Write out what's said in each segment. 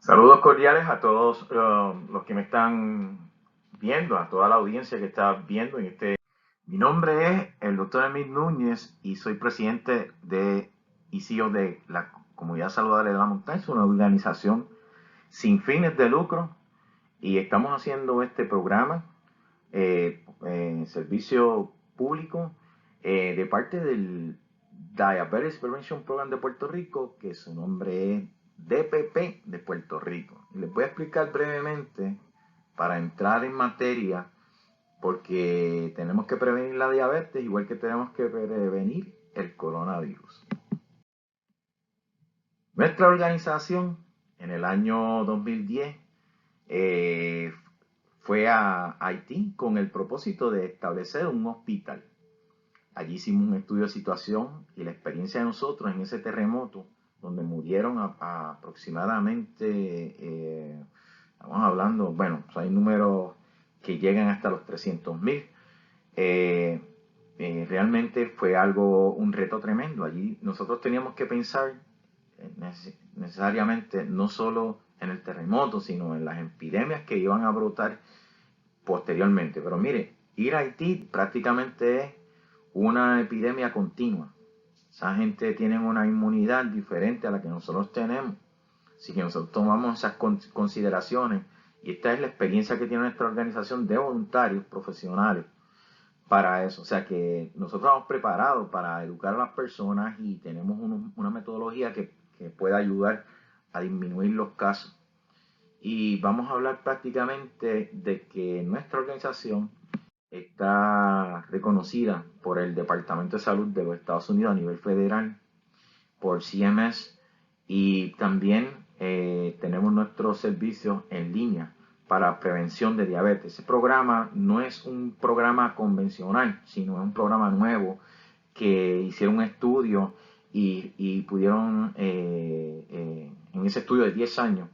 Saludos cordiales a todos los que me están viendo, a toda la audiencia que está viendo en este. Mi nombre es el doctor Emil Núñez y soy presidente y CEO de la Comunidad Saludable de la Montaña, una organización sin fines de lucro, y estamos haciendo este programa en servicio público de parte del Diabetes Prevention Program de Puerto Rico, que su nombre es DPP de Puerto Rico. Les voy a explicar brevemente para entrar en materia, porque tenemos que prevenir la diabetes igual que tenemos que prevenir el coronavirus. Nuestra organización en el año 2010 fue a Haití con el propósito de establecer un hospital. Allí hicimos un estudio de situación y la experiencia de nosotros en ese terremoto, donde murieron aproximadamente, estamos hablando, bueno, pues hay números que llegan hasta los 300,000. Realmente fue un reto tremendo. Allí nosotros teníamos que pensar necesariamente no solo en el terremoto, sino en las epidemias que iban a brotar posteriormente. Pero mire, ir a Haití prácticamente es una epidemia continua. Esa gente tiene una inmunidad diferente a la que nosotros tenemos. Así que nosotros tomamos esas consideraciones y esta es la experiencia que tiene nuestra organización de voluntarios profesionales para eso. O sea que nosotros estamos preparados para educar a las personas y tenemos una metodología que pueda ayudar a disminuir los casos. Y vamos a hablar prácticamente de que nuestra organización está reconocida por el Departamento de Salud de los Estados Unidos a nivel federal, por CMS, y también tenemos nuestros servicios en línea para prevención de diabetes. Ese programa no es un programa convencional, sino es un programa nuevo que hicieron un estudio y pudieron, en ese estudio de 10 años,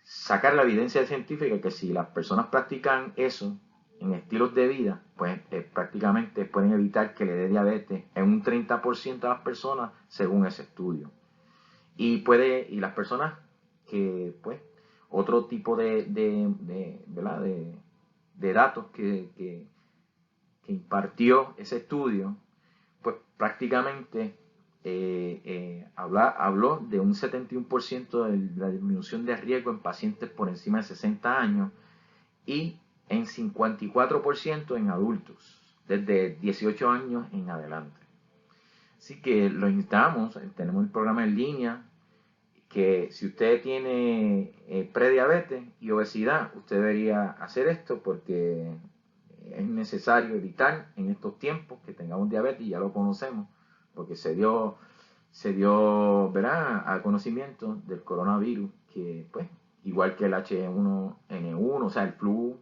sacar la evidencia científica que si las personas practican eso en estilos de vida, pues prácticamente pueden evitar que le dé diabetes en un 30% de las personas según ese estudio. Y las personas que, pues, otro tipo de datos que impartió ese estudio, pues prácticamente habló de un 71% de la disminución de riesgo en pacientes por encima de 60 años y en 54% en adultos, desde 18 años en adelante. Así que lo instamos, tenemos el programa en línea, que si usted tiene prediabetes y obesidad, usted debería hacer esto porque es necesario evitar en estos tiempos que tengamos diabetes, y ya lo conocemos, porque se dio ¿verdad?, al conocimiento del coronavirus, que pues, igual que el H1N1, o sea, el flu,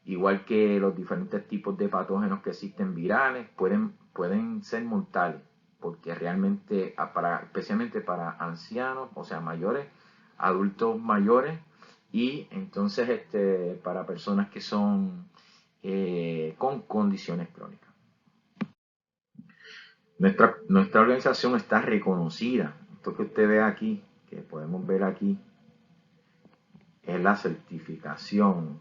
igual que los diferentes tipos de patógenos que existen virales, pueden ser mortales, porque realmente, especialmente para ancianos, o sea, mayores, adultos mayores, y entonces para personas que son con condiciones crónicas. Nuestra organización está reconocida. Esto que usted ve aquí, que podemos ver aquí, es la certificación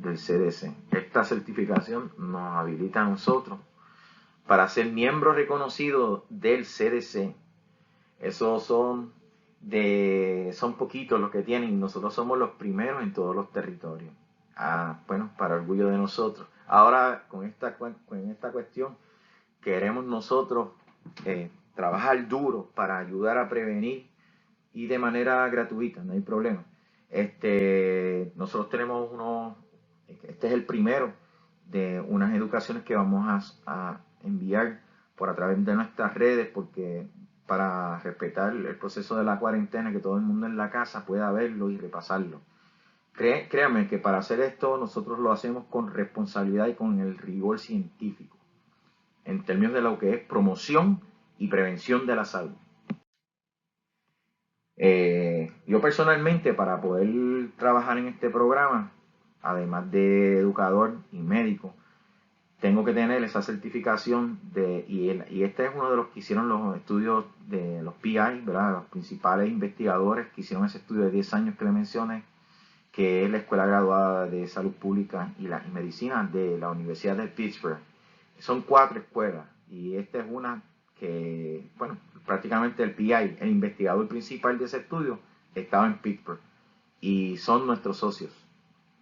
del CDC. Esta certificación nos habilita a nosotros para ser miembros reconocidos del CDC. Esos son poquitos los que tienen. Nosotros somos los primeros en todos los territorios. Bueno, para orgullo de nosotros. Ahora, con esta cuestión, queremos nosotros trabajar duro para ayudar a prevenir, y de manera gratuita, no hay problema. Nosotros tenemos este es el primero de unas educaciones que vamos a enviar a través de nuestras redes, porque para respetar el proceso de la cuarentena, que todo el mundo en la casa pueda verlo y repasarlo. Créanme que para hacer esto nosotros lo hacemos con responsabilidad y con el rigor científico, en términos de lo que es promoción y prevención de la salud. Yo personalmente, para poder trabajar en este programa, además de educador y médico, tengo que tener esa certificación y este es uno de los que hicieron los estudios de los PI, ¿verdad? Los principales investigadores que hicieron ese estudio de 10 años que le mencioné, que es la Escuela Graduada de Salud Pública y Medicina de la Universidad de Pittsburgh. Son 4 escuelas y esta es una que, bueno, prácticamente el PI, el investigador principal de ese estudio, estaba en Pittsburgh y son nuestros socios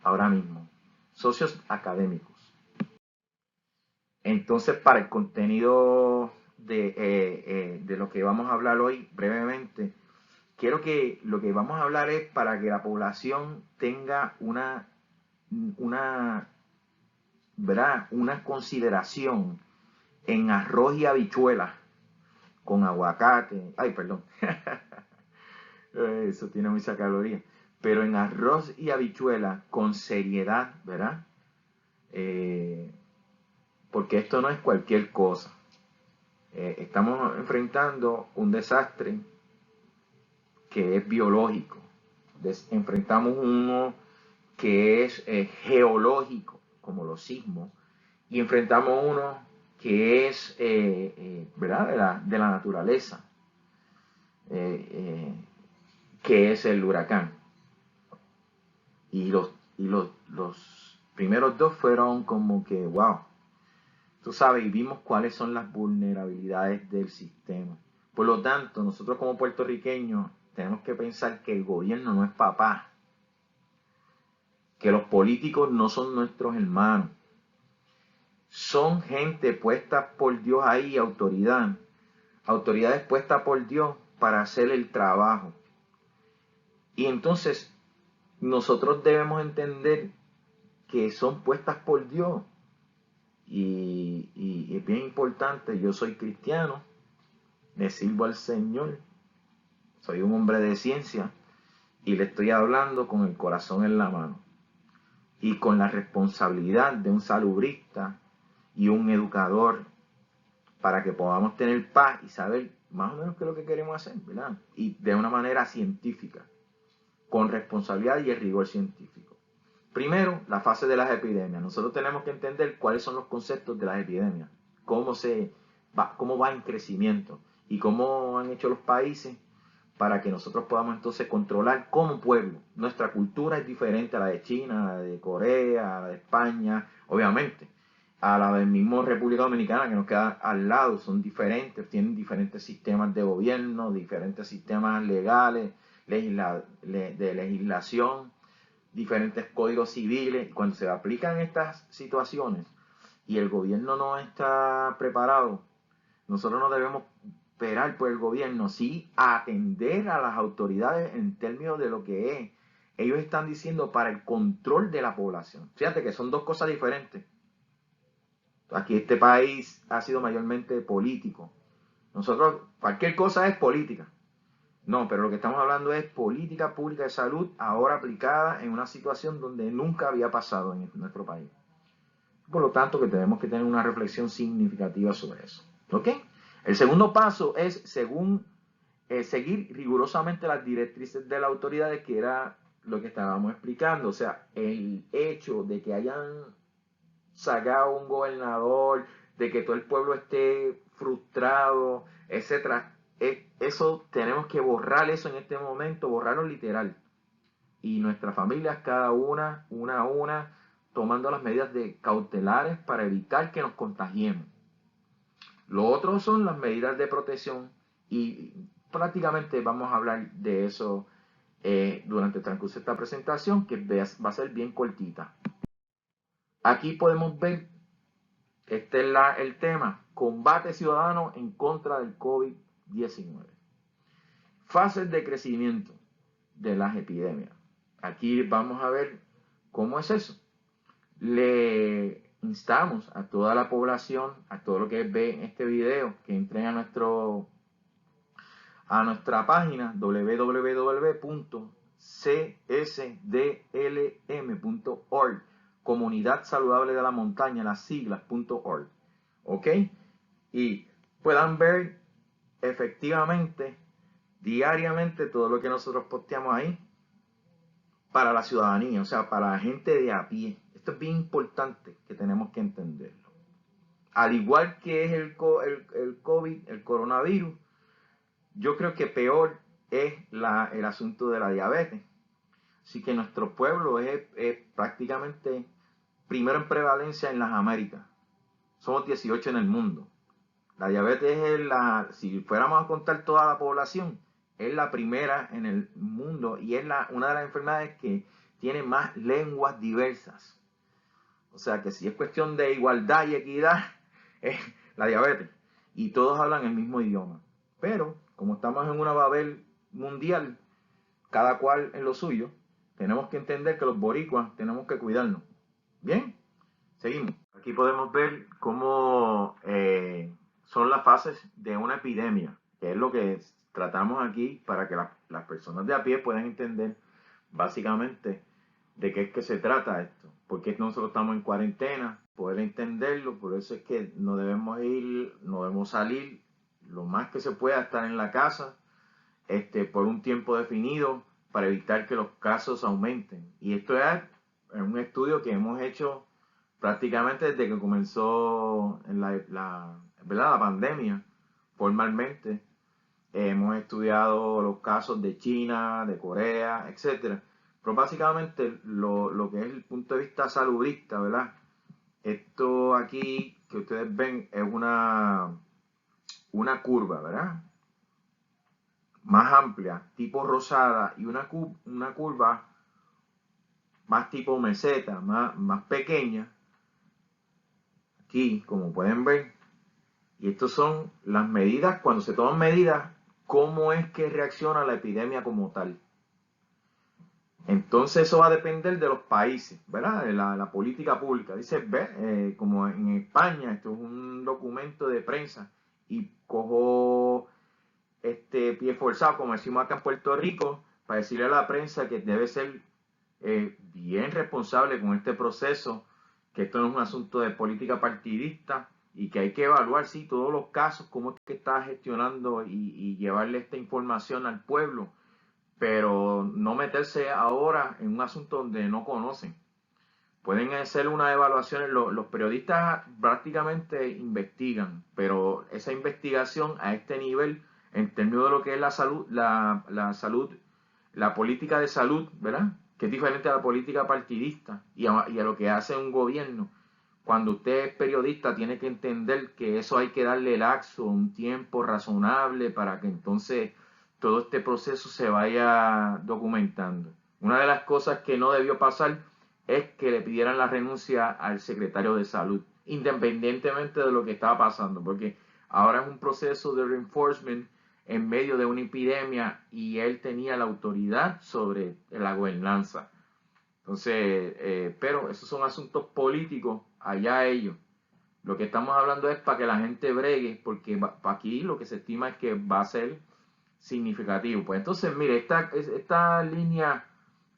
ahora mismo, socios académicos. Entonces, para el contenido de lo que vamos a hablar hoy brevemente, quiero que lo que vamos a hablar es para que la población tenga ¿verdad? Una consideración en arroz y habichuelas con aguacate. Ay, perdón. Eso tiene mucha caloría. Pero en arroz y habichuelas con seriedad, ¿verdad? Porque esto no es cualquier cosa. Estamos enfrentando un desastre que es biológico. Enfrentamos uno que es geológico, como los sismos, y enfrentamos uno que es ¿verdad? De la naturaleza, que es el huracán. Y los primeros dos fueron como que, wow, tú sabes, y vimos cuáles son las vulnerabilidades del sistema. Por lo tanto, nosotros como puertorriqueños tenemos que pensar que el gobierno no es papá, que los políticos no son nuestros hermanos, son gente puesta por Dios ahí, autoridades puestas por Dios para hacer el trabajo. Y entonces nosotros debemos entender que son puestas por Dios. Y es bien importante, yo soy cristiano, le sirvo al Señor, soy un hombre de ciencia y le estoy hablando con el corazón en la mano y con la responsabilidad de un salubrista y un educador para que podamos tener paz y saber más o menos qué es lo que queremos hacer, ¿verdad? Y de una manera científica, con responsabilidad y el rigor científico. Primero, la fase de las epidemias. Nosotros tenemos que entender cuáles son los conceptos de las epidemias, cómo va en crecimiento y cómo han hecho los países para que nosotros podamos entonces controlar como pueblo. Nuestra cultura es diferente a la de China, a la de Corea, a la de España, obviamente. A la del mismo República Dominicana que nos queda al lado, son diferentes, tienen diferentes sistemas de gobierno, diferentes sistemas legales, de legislación, diferentes códigos civiles. Cuando se aplican estas situaciones y el gobierno no está preparado, nosotros no debemos esperar por el gobierno, sí atender a las autoridades en términos de lo que es. Ellos están diciendo para el control de la población. Fíjate que son dos cosas diferentes. Aquí este país ha sido mayormente político. Nosotros, cualquier cosa es política. No, pero lo que estamos hablando es política pública de salud ahora aplicada en una situación donde nunca había pasado en nuestro país. Por lo tanto, que tenemos que tener una reflexión significativa sobre eso. ¿Ok? El segundo paso es seguir rigurosamente las directrices de la autoridad, que era lo que estábamos explicando. O sea, el hecho de que hayan sacado un gobernador, de que todo el pueblo esté frustrado, etcétera. Eso tenemos que borrar eso en este momento, borrarlo literal. Y nuestras familias, cada una a una, tomando las medidas cautelares para evitar que nos contagiemos. Lo otro son las medidas de protección y prácticamente vamos a hablar de eso durante el transcurso de esta presentación, que va a ser bien cortita. Aquí podemos ver, este es el tema, combate ciudadano en contra del COVID-19. Fases de crecimiento de las epidemias. Aquí vamos a ver cómo es eso. Le instamos a toda la población, a todo lo que ve en este video, que entren a nuestra página www.csdlm.org, Comunidad Saludable de la Montaña, las siglas.org, ¿ok? Y puedan ver efectivamente diariamente todo lo que nosotros posteamos ahí para la ciudadanía, o sea, para la gente de a pie. Esto es bien importante que tenemos que entenderlo. al igual que es el COVID, el coronavirus, yo creo que peor es el asunto de la diabetes. Así que nuestro pueblo es prácticamente primero en prevalencia en las Américas. Somos 18 en el mundo. La diabetes es si fuéramos a contar toda la población, es la primera en el mundo y es una de las enfermedades que tiene más lenguas diversas. O sea que si es cuestión de igualdad y equidad, es la diabetes. Y todos hablan el mismo idioma. Pero como estamos en una Babel mundial, cada cual en lo suyo, tenemos que entender que los boricuas tenemos que cuidarnos. Bien, seguimos. Aquí podemos ver cómo son las fases de una epidemia, que es lo que tratamos aquí para que las personas de a pie puedan entender básicamente de qué es que se trata esto. Porque nosotros estamos en cuarentena, poder entenderlo, por eso es que no debemos no debemos salir lo más que se pueda, estar en la casa por un tiempo definido para evitar que los casos aumenten. Y esto es un estudio que hemos hecho prácticamente desde que comenzó la pandemia formalmente. Hemos estudiado los casos de China, de Corea, etcétera. Pero básicamente lo que es el punto de vista saludista, ¿verdad? Esto aquí que ustedes ven es una curva, ¿verdad? Más amplia, tipo rosada, y una curva más tipo meseta, más pequeña. Aquí, como pueden ver, y estas son las medidas, cuando se toman medidas, cómo es que reacciona la epidemia como tal. Entonces eso va a depender de los países, ¿verdad? De la política pública. Dice, como en España, esto es un documento de prensa, y cojo pie forzado, como decimos acá en Puerto Rico, para decirle a la prensa que debe ser bien responsable con este proceso, que esto no es un asunto de política partidista y que hay que evaluar, sí, todos los casos, cómo es que está gestionando y llevarle esta información al pueblo, pero no meterse ahora en un asunto donde no conocen. Pueden hacer una evaluación, los periodistas prácticamente investigan, pero esa investigación a este nivel, en términos de lo que es la salud, la política de salud, ¿verdad? Que es diferente a la política partidista y a lo que hace un gobierno. Cuando usted es periodista, tiene que entender que eso hay que darle laxo, un tiempo razonable para que entonces todo este proceso se vaya documentando. Una de las cosas que no debió pasar es que le pidieran la renuncia al secretario de salud, independientemente de lo que estaba pasando, porque ahora es un proceso de reinforcement en medio de una epidemia y él tenía la autoridad sobre la gobernanza. Entonces, pero esos son asuntos políticos, allá ellos. Lo que estamos hablando es para que la gente bregue, porque aquí lo que se estima es que va a ser significativo. Pues entonces, mire, esta línea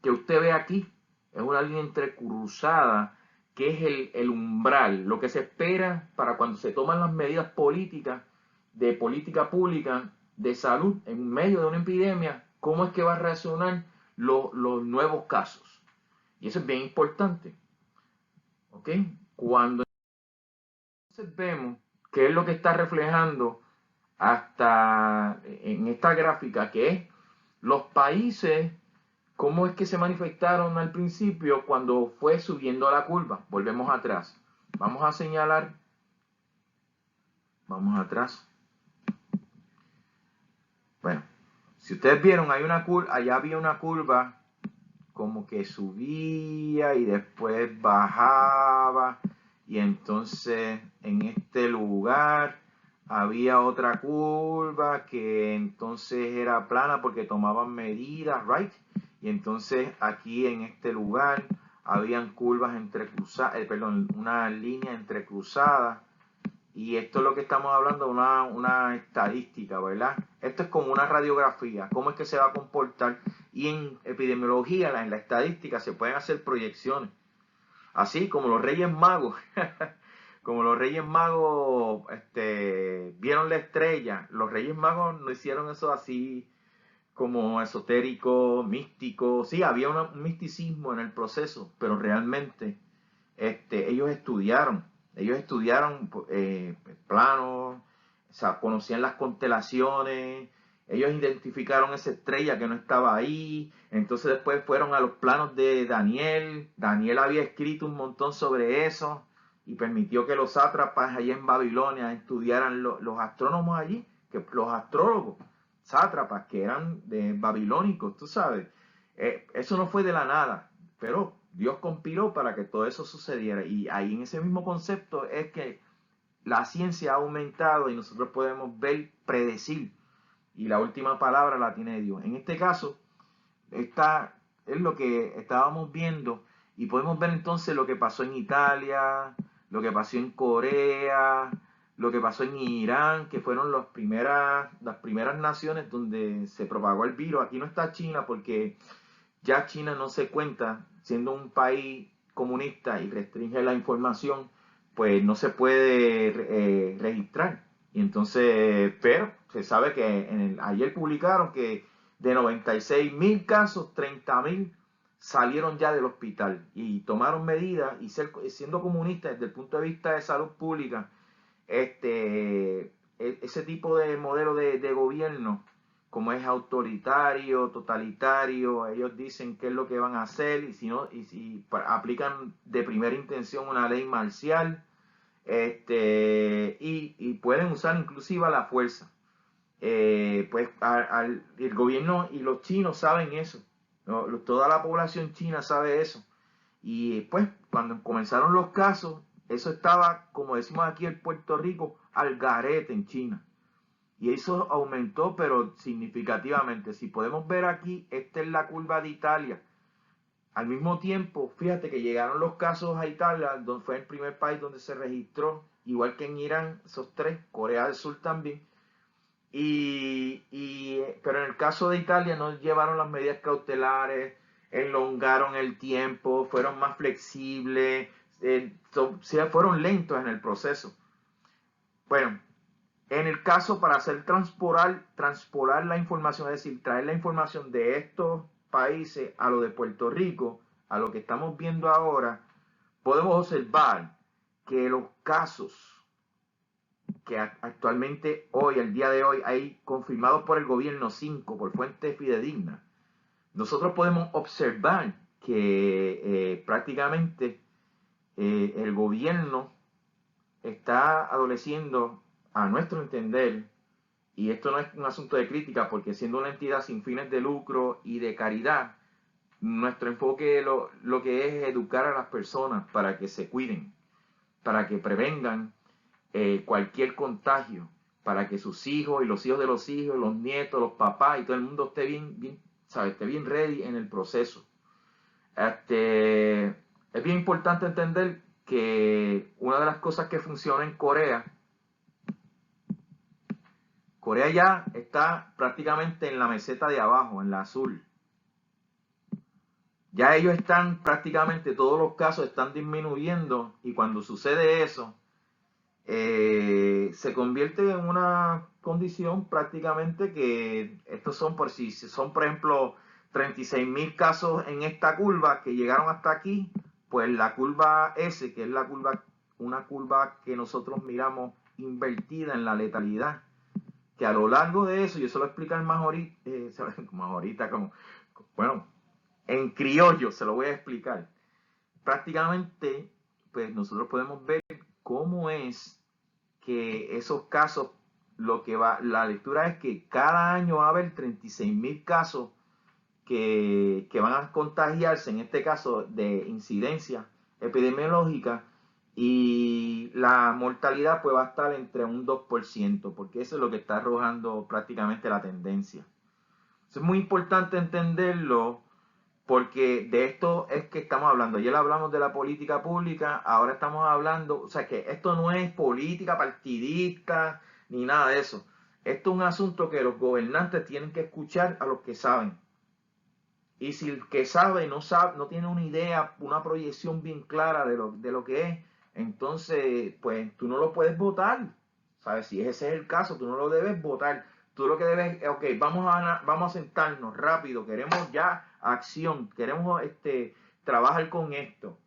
que usted ve aquí es una línea entrecruzada que es el umbral, lo que se espera para cuando se toman las medidas políticas de política pública de salud en medio de una epidemia, cómo es que va a reaccionar los nuevos casos. Y eso es bien importante. ¿Ok? Cuando entonces vemos qué es lo que está reflejando hasta en esta gráfica, que es los países, cómo es que se manifestaron al principio cuando fue subiendo la curva. Volvemos atrás. Vamos a señalar. Vamos atrás. Bueno, si ustedes vieron, allá había una curva como que subía y después bajaba, y entonces en este lugar había otra curva que entonces era plana porque tomaban medidas, right? Y entonces aquí en este lugar habían curvas entrecruzadas, una línea entrecruzada. Y esto es lo que estamos hablando de una estadística, ¿verdad? Esto es como una radiografía, cómo es que se va a comportar. Y en epidemiología, en la estadística, se pueden hacer proyecciones. Así como los Reyes Magos, como los Reyes Magos vieron la estrella, los Reyes Magos no hicieron eso así como esotérico, místico. Sí, había un misticismo en el proceso, pero realmente ellos estudiaron Ellos estudiaron planos, o sea, conocían las constelaciones, ellos identificaron esa estrella que no estaba ahí, entonces después fueron a los planos de Daniel. Daniel había escrito un montón sobre eso y permitió que los sátrapas allá en Babilonia estudiaran los astrónomos allí, que los astrólogos, sátrapas que eran babilónicos, tú sabes. Eso no fue de la nada, pero Dios conspiró para que todo eso sucediera. Y ahí en ese mismo concepto es que la ciencia ha aumentado y nosotros podemos ver, predecir. Y la última palabra la tiene Dios. En este caso, esta es lo que estábamos viendo y podemos ver entonces lo que pasó en Italia, lo que pasó en Corea, lo que pasó en Irán, que fueron las primeras naciones donde se propagó el virus. Aquí no está China porque ya China no se cuenta, siendo un país comunista y restringe la información, pues no se puede registrar. Y entonces, pero se sabe que ayer publicaron que de 96.000 casos, 30.000 salieron ya del hospital y tomaron medidas y siendo comunistas desde el punto de vista de salud pública, ese tipo de modelo de gobierno, como es autoritario, totalitario, ellos dicen qué es lo que van a hacer y si aplican de primera intención una ley marcial, y pueden usar inclusive la fuerza. Pues el gobierno y los chinos saben eso, ¿no? Toda la población china sabe eso. Y pues cuando comenzaron los casos, eso estaba, como decimos aquí en Puerto Rico, al garete en China. Y eso aumentó, pero significativamente. Si podemos ver aquí, esta es la curva de Italia. Al mismo tiempo, fíjate que llegaron los casos a Italia, donde fue el primer país donde se registró, igual que en Irán, esos tres, Corea del Sur también. Pero en el caso de Italia no llevaron las medidas cautelares, elongaron el tiempo, fueron más flexibles, fueron lentos en el proceso. Bueno, en el caso para hacer transpolar la información, es decir, traer la información de estos países a lo de Puerto Rico, a lo que estamos viendo ahora, podemos observar que los casos que actualmente hoy, el día de hoy, hay confirmados por el gobierno 5 por fuentes fidedignas, nosotros podemos observar que prácticamente el gobierno está adoleciendo, a nuestro entender, y esto no es un asunto de crítica, porque siendo una entidad sin fines de lucro y de caridad, nuestro enfoque lo que es educar a las personas para que se cuiden, para que prevengan cualquier contagio, para que sus hijos y los hijos de los hijos, los nietos, los papás y todo el mundo esté bien, ¿sabes? Esté bien ready en el proceso. Es bien importante entender que una de las cosas que funciona en Corea ya está prácticamente en la meseta de abajo, en la azul. Ya ellos están prácticamente, todos los casos están disminuyendo y cuando sucede eso, se convierte en una condición prácticamente que estos son por ejemplo 36.000 casos en esta curva que llegaron hasta aquí, pues la curva S, que es una curva que nosotros miramos invertida en la letalidad, que a lo largo de eso, yo se lo voy a explicar más ahorita, bueno, en criollo se lo voy a explicar. Prácticamente, pues nosotros podemos ver cómo es que esos casos, la lectura es que cada año va a haber 36.000 casos que van a contagiarse, en este caso de incidencia epidemiológica, y la mortalidad pues va a estar entre un 2%, porque eso es lo que está arrojando prácticamente la tendencia. Es muy importante entenderlo porque de esto es que estamos hablando. Ayer hablamos de la política pública, ahora estamos hablando, o sea que esto no es política partidista ni nada de eso. Esto es un asunto que los gobernantes tienen que escuchar a los que saben. Y si el que sabe, no tiene una idea, una proyección bien clara de lo que es, entonces pues tú no lo puedes votar. ¿Sabes? Si ese es el caso, tú no lo debes votar. Tú lo que debes es, ok, vamos a sentarnos rápido, queremos ya acción, queremos trabajar con esto.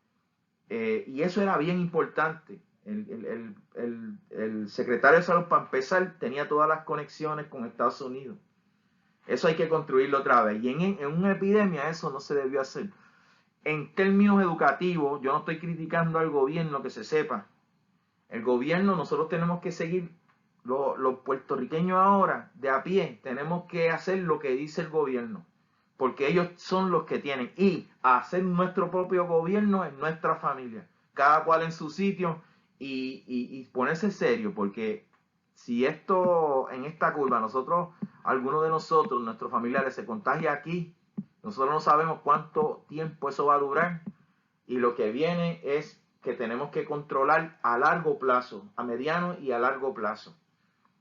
Y eso era bien importante. el secretario de Salud, para empezar, tenía todas las conexiones con Estados Unidos. Eso hay que construirlo otra vez. Y en una epidemia eso no se debió hacer. En términos educativos, yo no estoy criticando al gobierno, que se sepa. El gobierno, nosotros tenemos que seguir, los puertorriqueños ahora, de a pie, tenemos que hacer lo que dice el gobierno. Porque ellos son los que tienen. Y hacer nuestro propio gobierno en nuestra familia. Cada cual en su sitio y ponerse serio. Porque si esto, en esta curva, algunos de nosotros, nuestros familiares, se contagia aquí, nosotros no sabemos cuánto tiempo eso va a durar. Y lo que viene es que tenemos que controlar a largo plazo, a mediano y a largo plazo.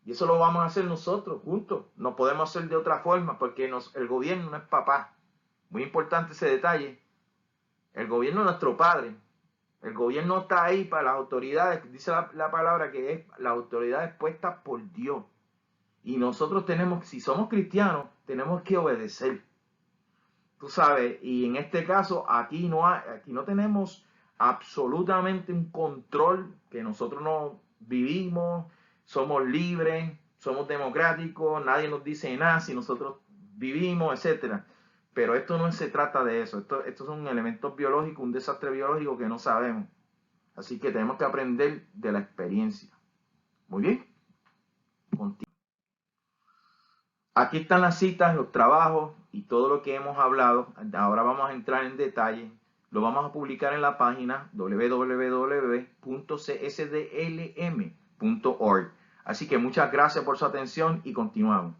Y eso lo vamos a hacer nosotros juntos. No podemos hacer de otra forma porque el gobierno no es papá. Muy importante ese detalle. El gobierno es nuestro padre. El gobierno está ahí para las autoridades. Dice la palabra que es las autoridades puestas por Dios. Y nosotros tenemos, si somos cristianos, tenemos que obedecer. Tú sabes, y en este caso aquí no tenemos absolutamente un control, que nosotros no vivimos, somos libres, somos democráticos, nadie nos dice nada si nosotros vivimos, etcétera. Pero esto no se trata de eso. Estos son elementos biológicos, un desastre biológico que no sabemos. Así que tenemos que aprender de la experiencia. Muy bien. Aquí están las citas, los trabajos y todo lo que hemos hablado. Ahora vamos a entrar en detalle. Lo vamos a publicar en la página www.csdlm.org. Así que muchas gracias por su atención y continuamos.